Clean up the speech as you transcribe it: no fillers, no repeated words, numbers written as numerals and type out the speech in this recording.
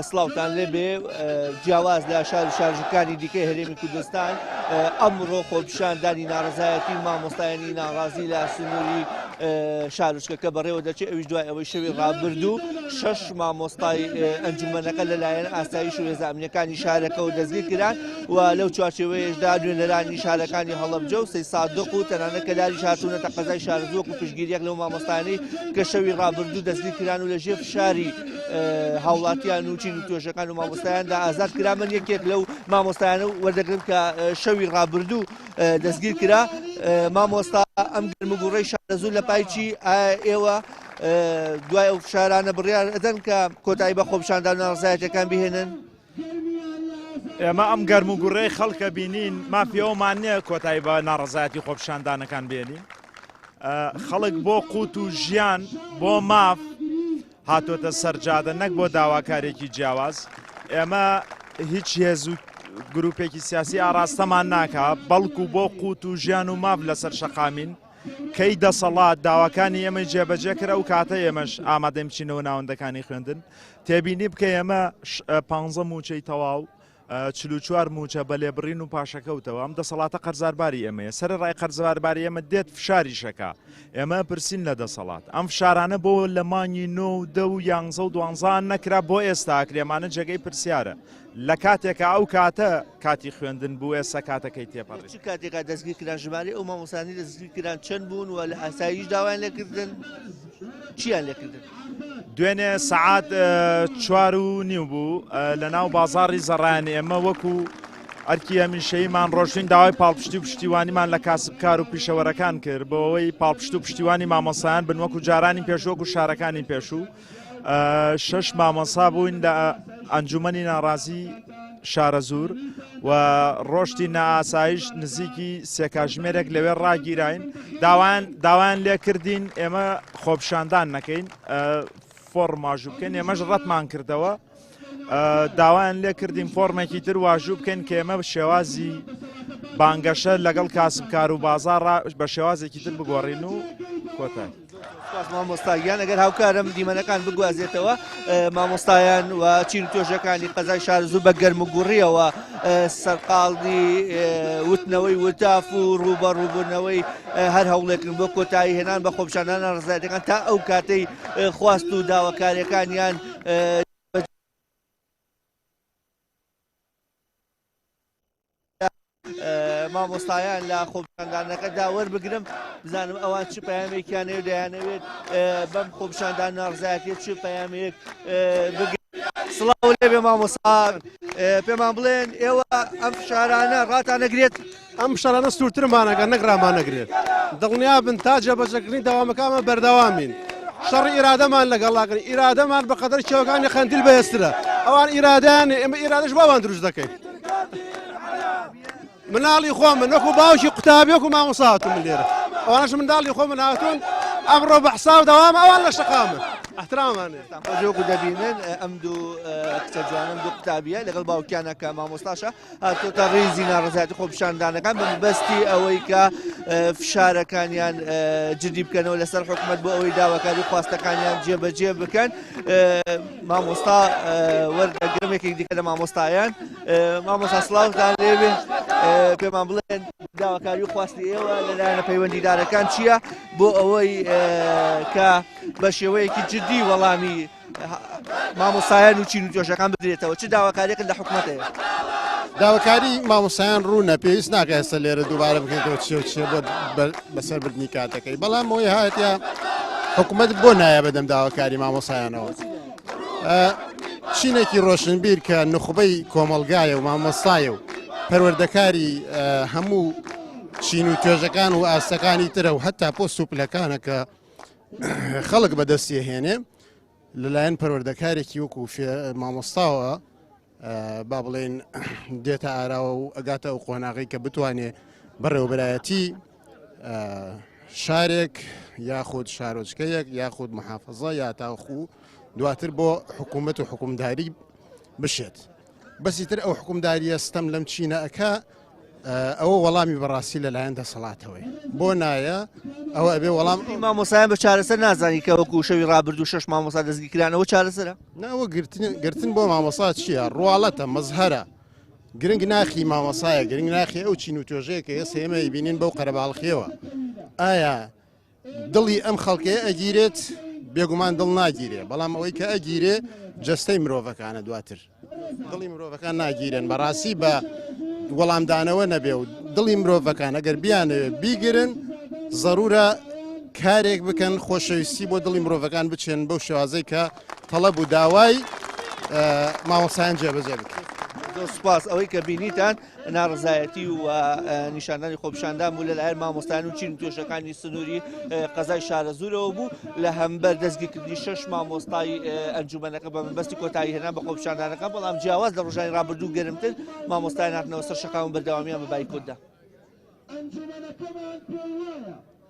سڵاوتان لێبێ جیاواز لە شار و شارژەکانی دیکەی هەرێمی کوردستان ئەمڕۆ خۆپیشاندانی ناڕزایەتی مامۆستایانی ناڕازی لە سنووری شارچکەکە بەڕێوە دەچێت ئەویش دوای ئەوەی شەوی ڕابردوو 6 مامۆستای ئەنجومەنەکە لەلایەن ئاسایش و هێزانامنیەکانی شارەکە و دەستگیر کران و لەو چوارچێوەیەشدا نوێنەرانی شارەکانی هەڵەبجە و سەی سادق و تەنانەت کەداری هاتوونەتە قەزای شارزووەک و پشگیریەک لەو مامۆستایانەی کە شەوی ڕابردوو دەستگیر کران و لەژێر فشاری هاوڵاتیان و چین و توێژەکان و مامۆستایاندا ئازاد کرا. من یەکێک لەو مامۆستایانە وەردەگرم کە شەوی ڕابردوو دەستگیر کرا. مامۆستا ئەم گرموگوڕەی شارەزوو لە پایچی ئێوە دوای ئەو فشارانە بڕیار ئەدەن کە کۆتایی بە خۆپیشاندان ناڕزایەتیەکان بهێنن. ئێمە ئەم گەرموگوڕەی خەڵکە بینین مافیەوەمان نییە کۆتایی بە ناڕزایەتی خۆپیشاندانەکان بێنین. خەڵک بۆ قوت و ژیان بۆ ماف هاتۆتە سەرجادە نەک بۆ داواکارێکی جیاواز. ئێمە هیچ هێز و گروپێکی سیاسی ئاراستەمان ناکە بەڵکو بۆ قوت و ژیان و ماف لەسەر شەقامین کەی دەسەڵات داواکانی ئێمە جێبەجێ کرا و کاتە ئێمەش ئامادەم بچینەوە ناوەندەکانی خوێندن تێبینی بکە ئێمە 15 موچەی تەواو 44 موچە بە لێبڕین و پاشەکەوتەوە ئەم دەسەڵاتە قەرزارباری ئێمەیە سەرڕای قەرزارباری ئێمە دێت فشاریشەکە ئێمە پرسین لە دەسەڵات ئەم فشارانە بۆ لە مانگی 9 و 10 و 11 و 12 نەکرا بۆ ئێستا کرێمانە جێگەی پرسیارە لە کاتێکە ئەو کاتە کاتی خوێندن بوو ئێستا کاتەکەی تێپەڕێت. چ کاتێکا دەستگیر کران ژمارە ئەو مامۆستانی دەستگیر کران چەند بوون و لە ئاساییش داوایان لێکردن چیان لێکردن؟ دوێنێ سەعات 4:30 بوو لە ناو بازاڕی زەڕایان ئێمە وەکو ئەرکی هەمیشەییمان ڕۆژین داوای پاڵپشتی و پشتیوانیمان لە کاسبکار و پیشەوەرەکان کرد بۆ ئەوەی پاڵپشت و پشتیوانی مامۆسایان بن وەکو جارانی پێشوەک و شارەکانی پێشوو 6 مامۆسا بووین لە ئەنجومەنی ناڕازی شارە زور و ڕۆشتی نائاسایش نزیکی سێکاژمێرێک لەوێ ڕاگیراین داوایان لێ کردین ئێمە خۆپیشاندان نەکەین فۆرماژوو بکەین ئێمەش ڕەتمان کردەوە داوایان لێ کردین فۆرمێکی تر واژوو بکەین کە ئێمە شێوازی بانگەشە لەگەڵ کاسبکار و بازار بە شێوازێکی تر بگۆڕین و کۆتای. مامۆستایان ئەگەر هاوکارم دیمەنەکان بگوازێتەوە مامۆستایان و چین تۆژەکانی قەزای شارزوو بە گەرموگوڕیەوە سەرقاڵی وتنەوەی وتاف و ڕوبەڕووبوونەوەی هەر هەوڵێکن بۆ کۆتایی هێنان بە خۆپیشاندان ناڕزایەتیەکان تا ئەو کاتەی خواست و داواکاریەکانیان مامۆستایان لە خۆپیشاندانەکەدا وەربگرم بزانم ئەوان چ پەیامێکیانەوە دەیانەوێت بەم خۆپیشاندان ناڕزایەتی چ پەیامێک سڵاو لێبێ مامۆستا پێمان بڵێن ئێوە ئەم فشارانە ڕاتان نەگرێت؟ ئەم شارانە سوورترمانەکە نەگرامان نەگرێت دڵنیا بن تا جێبەجێکردنی داوامەکانمە بەردەوامین شەڕی ئیرادەمان لەگەڵاگرن ئیرادەمان بەقەدەر کێوەکانی خەندیل بەهێزترە ئەوان ئیرادیانێ ئێمە ئیرادەش بۆمان دروست دەکەین مناڵی خۆمن وەکو باوکی قوتابیەک و مامۆستا هاتوون من لێرە ئەوانەش منداڵی خۆمن هاتوون ئەمڕۆ بە حساب دەوام ئەوان لە شەقامن احترامانێ خۆجۆکو دەبینن ئەم دوو کچە جوانم دوو قوتابیە لەگەڵ باوکیانەکە مامۆستاشە هاتۆتە ڕێزی ناڕزایەتی خۆپیشاندانەکان بە مەبەستی ئەوەی کە فشارەکانیان جدی بکەنەوە لەسەر حکوومەت بۆ ئەوەی داواکاری خواستەکانیان جێبەجێ بکەن. مامۆستا وەردەگرمێکی دیکە لە مامۆستایان مامۆستا سڵاوتان لێبێ پێمان بڵێن داواکاری و خواستی ئێوە لەلایەنە پەیوەندیدارەکان چییە بۆ ئەوەی کە بە شێوەیەکی جدی وەڵامی مامۆستایان و چین و توێژەکان بدرێتەوە چ داواکاریەکن لە حکوومەتەیە؟ داواکاری مامۆسایان ڕوونە پێویست ناکە ئێستا لێرە دووبارە بکەیتەوە چێ بۆ بەسەربردنی کاتەکەی بەڵام ئەوەی هاتیە حکوومەت بۆ نایە بەدەم داواکاری مامۆسایانەوە چینێکی ڕۆشنبیر کە نخبەی کۆمەلگایە و مامۆستایە و پەروەردەکاری هەموو چین و توێژەکان و ئاستەکانی ترە و هەتا پۆست و پلەکانە کە خەڵک بەدەستی هێنێ لەلایەن پەروەردەکارێکی وەکو مامۆستاوە با بڵێن دێتە ئاراوە و ئەگاتە ئەو قۆناغی کە بتوانێ بەڕێوەبەرایەتی شارێک یاخود شارۆچکەیەک یاخود محافەزە یا تاخو دواتر بۆ حکوومەت و حکومداری بشێت بەسی تر ئەو حکومداریە ستەم لەم چینە ئەکا ئەوە وەڵامی بەڕاستی لەلایەن دەسەڵاتەوەی بۆ نایە ئەوە ئەبێ وەڵام مامۆسایان بە چارەسەر نازانی کە وەکو شەوی ڕابردوو 6 مامۆستا دەستگیرکرانەوە چارەسەرە ناوە گرتن بۆ مامۆسا چییە ڕواڵەتە مەزهەرە گرنگ ناخی مامۆسایە گرنگ ناخی ئەو چین و تۆژەیە کە ئێستا ئێمە بینین بەو قەرەباڵخیەوە ئایا دڵی ئەم خەڵکەیە ئەگیرێت بێگومان دڵ ناگیرێ بەڵام ئەوەی کە ئەگیرێ جەستەی مرۆڤەکانە دواتر دڵی مرۆڤەکان ناگیرن بەڕاستی بە وەڵامدانەوە نەبێ و دڵی مرۆڤەکان ئەگەر بیانەوێ بیگرن ضرورە کارێک بکەن خۆشەویستی بۆ دڵی مرۆڤەکان بچێن بەو شێوازەی کە تەڵەب و داوای مامۆسایان جێبەجێ بکەن. سوپاس ئەوەی کە بینیتان ناڕزایەتی و نیشاندانی خۆپیشاندان بوو لەلایەن مامۆستایان و چین و توێژەکانی سنووری قەزای شارە زوورەوە بوو لە هەمبەر دەستگیرکردنی 6 مامۆستای ئەنجومەنەکە بە مەبەستی کۆتایی هێنان بە خۆپیشاندانەکان بەڵام جیاواز لە ڕۆژانی ڕابردوو گەرمتر مامۆستایان هاتنەوە سەر شەقاون بەردەوامیان بە بای کوردا.